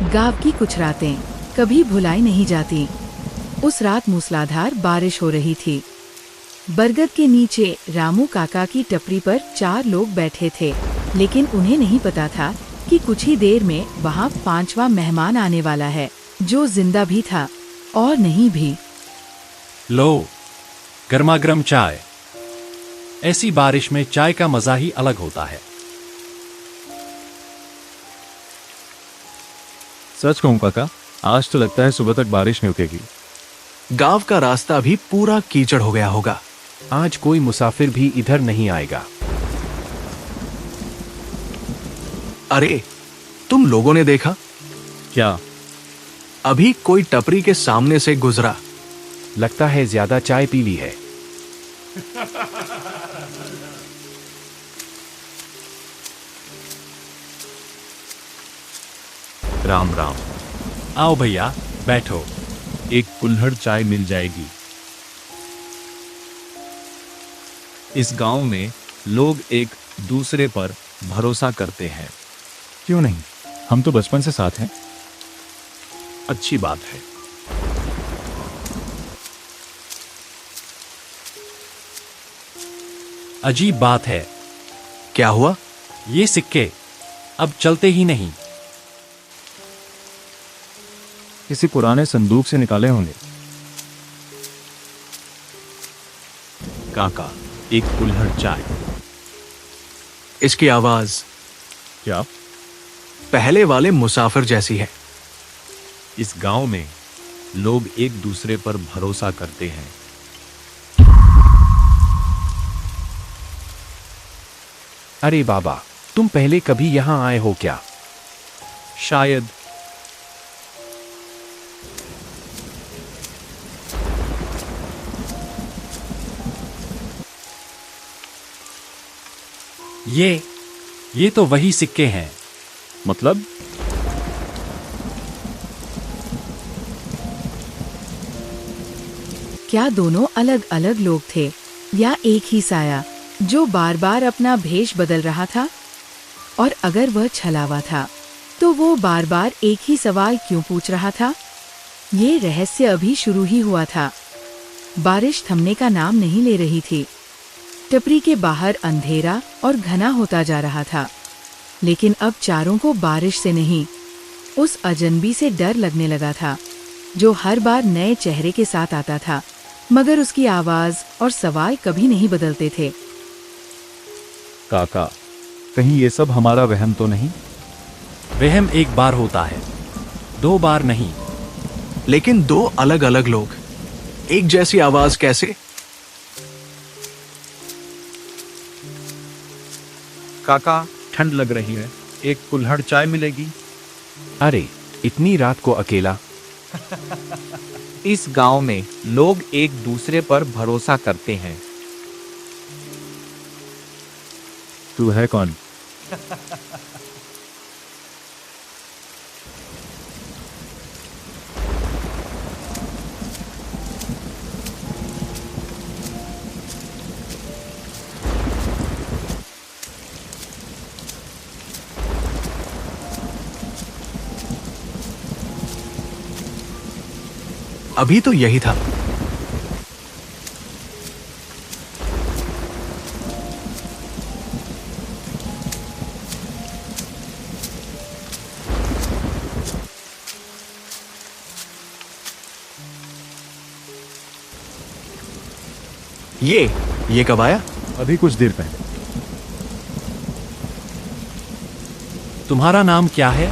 गांव की कुछ रातें कभी भुलाई नहीं जाती। उस रात मूसलाधार बारिश हो रही थी। बरगद के नीचे रामू काका की टपरी पर 4 लोग बैठे थे, लेकिन उन्हें नहीं पता था कि कुछ ही देर में वहाँ 5वां मेहमान आने वाला है, जो जिंदा भी था और नहीं भी। लो, गर्मा गर्म चाय। ऐसी बारिश में चाय का मजा ही अलग होता है। सच कहूं काका, आज तो लगता है सुबह तक बारिश नहीं रुकेगी। गांव का रास्ता भी पूरा कीचड़ हो गया होगा। आज कोई मुसाफिर भी इधर नहीं आएगा। अरे, तुम लोगों ने देखा? क्या? अभी कोई टपरी के सामने से गुजरा। लगता है ज्यादा चाय पी ली है। राम राम। आओ भैया, बैठो। एक कुल्हड़ चाय मिल जाएगी। इस गांव में लोग एक दूसरे पर भरोसा करते हैं। क्यों नहीं, हम तो बचपन से साथ हैं। अच्छी बात है। अजीब बात है। क्या हुआ? ये सिक्के अब चलते ही नहीं। किसी पुराने संदूक से निकाले होंगे। काका, एक कुल्हड़ चाय। इसकी आवाज क्या? पहले वाले मुसाफिर जैसी है। इस गांव में लोग एक दूसरे पर भरोसा करते हैं। अरे बाबा, तुम पहले कभी यहां आए हो क्या? शायद। ये तो वही सिक्के हैं। मतलब? क्या दोनों अलग अलग लोग थे या एक ही साया जो बार बार अपना भेष बदल रहा था? और अगर वह छलावा था तो वो बार बार एक ही सवाल क्यों पूछ रहा था? ये रहस्य अभी शुरू ही हुआ था। बारिश थमने का नाम नहीं ले रही थी। टपरी के बाहर अंधेरा और घना होता जा रहा था, लेकिन अब चारों को बारिश से नहीं, उस अजनबी से डर लगने लगा था, जो हर बार नए चेहरे के साथ आता था, मगर उसकी आवाज और सवाल कभी नहीं बदलते थे। काका, कहीं ये सब हमारा वहम तो नहीं? वहम एक बार होता है, 2 बार नहीं। लेकिन 2 अलग अलग लोग, एक जैसी आवाज कैसे? काका, ठंड लग रही है, एक कुल्हड़ चाय मिलेगी? अरे, इतनी रात को अकेला? इस गांव में लोग एक दूसरे पर भरोसा करते हैं। तू है कौन? अभी तो यही था। ये कब आया? अभी कुछ देर पहले। तुम्हारा नाम क्या है?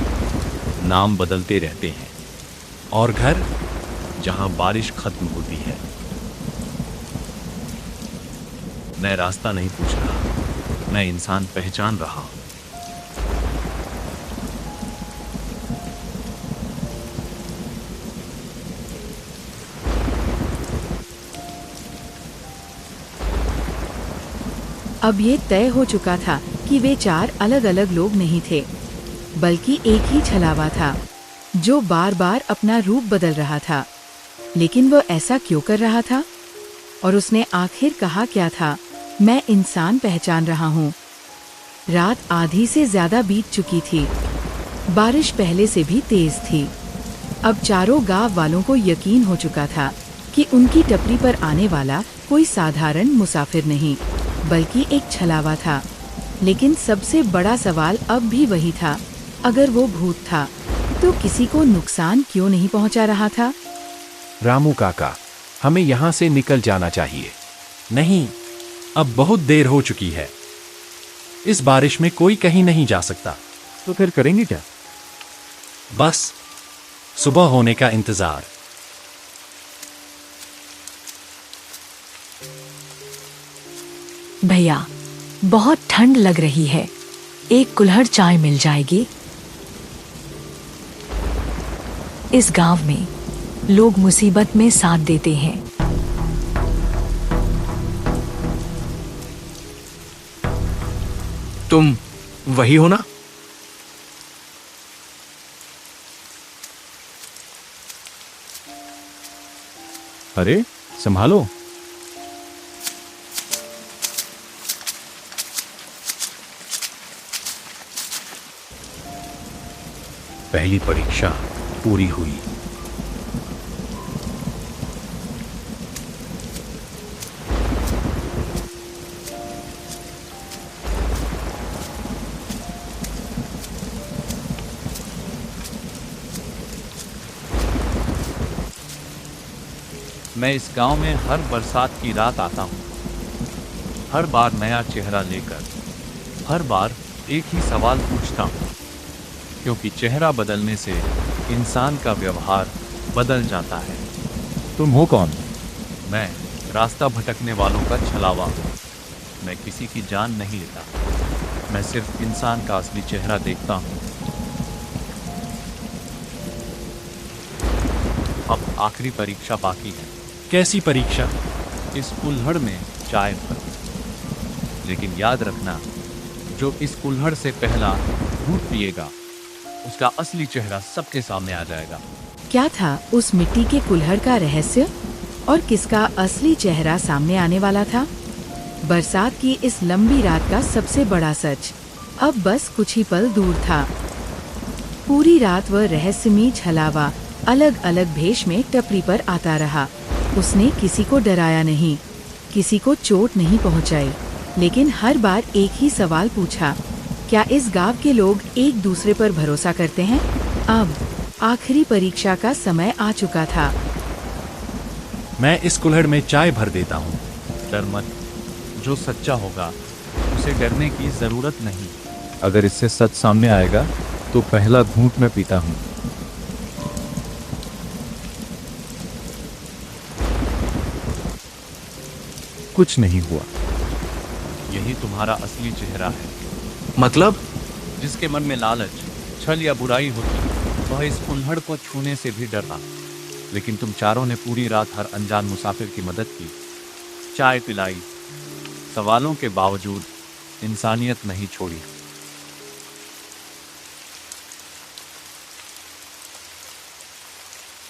नाम बदलते रहते हैं। और घर? जहां बारिश खत्म होती है। मैं रास्ता नहीं पूछ रहा, मैं इंसान पहचान रहा हूं। अब ये तय हो चुका था कि वे 4 अलग अलग लोग नहीं थे, बल्कि एक ही छलावा था, जो बार बार अपना रूप बदल रहा था। लेकिन वह ऐसा क्यों कर रहा था? और उसने आखिर कहा क्या था? मैं इंसान पहचान रहा हूँ। रात आधी से ज्यादा बीत चुकी थी। बारिश पहले से भी तेज थी। अब चारों गांव वालों को यकीन हो चुका था कि उनकी टपरी पर आने वाला कोई साधारण मुसाफिर नहीं, बल्कि एक छलावा था। लेकिन सबसे बड़ा सवाल अब भी वही था, अगर वो भूत था तो किसी को नुकसान क्यों नहीं पहुंचा रहा था? रामू काका, हमें यहाँ से निकल जाना चाहिए। नहीं, अब बहुत देर हो चुकी है। इस बारिश में कोई कहीं नहीं जा सकता। तो फिर करेंगे क्या? बस सुबह होने का इंतजार। भैया, बहुत ठंड लग रही है, एक कुल्हड़ चाय मिल जाएगी? इस गांव में लोग मुसीबत में साथ देते हैं। तुम वही हो ना? अरे संभालो। पहली परीक्षा पूरी हुई। मैं इस गांव में हर बरसात की रात आता हूँ, हर बार नया चेहरा लेकर, हर बार एक ही सवाल पूछता हूँ, क्योंकि चेहरा बदलने से इंसान का व्यवहार बदल जाता है। तुम हो कौन? मैं रास्ता भटकने वालों का छलावा हूँ। मैं किसी की जान नहीं लेता, मैं सिर्फ इंसान का असली चेहरा देखता हूँ। अब आखिरी परीक्षा बाकी है। कैसी परीक्षा? इस कुल्हड़ में चाय भर, लेकिन याद रखना, जो इस कुल्हड़ से पहला घूंट पिएगा उसका असली चेहरा सबके सामने आ जाएगा। क्या था उस मिट्टी के कुल्हड़ का रहस्य और किसका असली चेहरा सामने आने वाला था? बरसात की इस लंबी रात का सबसे बड़ा सच अब बस कुछ ही पल दूर था। पूरी रात वह रहस्यमयी छलावा अलग अलग भेष में टपरी पर आता रहा। उसने किसी को डराया नहीं, किसी को चोट नहीं पहुंचाई, लेकिन हर बार एक ही सवाल पूछा, क्या इस गांव के लोग एक दूसरे पर भरोसा करते हैं? अब आखिरी परीक्षा का समय आ चुका था। मैं इस कुल्हड़ में चाय भर देता हूँ। डर मत, जो सच्चा होगा उसे डरने की जरूरत नहीं। अगर इससे सच सामने आएगा तो पहला घूंट मैं पीता हूँ। कुछ नहीं हुआ। यही तुम्हारा असली चेहरा है। मतलब? जिसके मन में लालच, छल या बुराई होती, वह इस कुल्हड़ को छूने से भी डरता। लेकिन तुम चारों ने पूरी रात हर अनजान मुसाफिर की मदद की, चाय पिलाई, सवालों के बावजूद इंसानियत नहीं छोड़ी।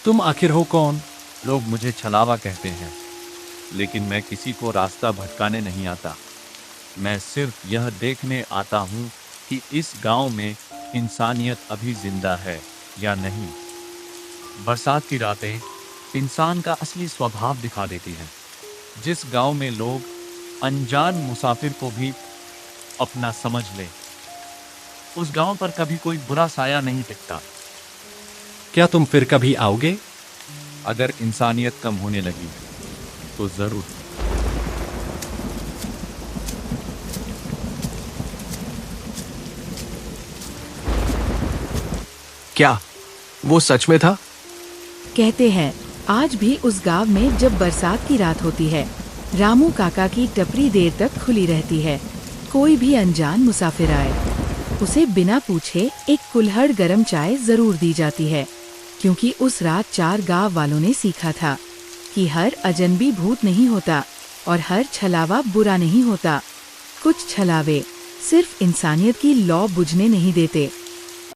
तुम आखिर हो कौन? लोग मुझे छलावा कहते हैं, लेकिन मैं किसी को रास्ता भटकाने नहीं आता। मैं सिर्फ यह देखने आता हूँ कि इस गांव में इंसानियत अभी जिंदा है या नहीं। बरसात की रातें इंसान का असली स्वभाव दिखा देती हैं। जिस गांव में लोग अनजान मुसाफिर को भी अपना समझ ले, उस गांव पर कभी कोई बुरा साया नहीं टिकता। क्या तुम फिर कभी आओगे? अगर इंसानियत कम होने लगी तो जरूर। क्या वो सच में था? कहते हैं आज भी उस गांव में जब बरसात की रात होती है, रामू काका की टपरी देर तक खुली रहती है। कोई भी अनजान मुसाफिर आए, उसे बिना पूछे एक कुल्हड़ गरम चाय जरूर दी जाती है, क्योंकि उस रात 4 गांव वालों ने सीखा था कि हर अजनबी भूत नहीं होता और हर छलावा बुरा नहीं होता। कुछ छलावे सिर्फ इंसानियत की लौ बुझने नहीं देते,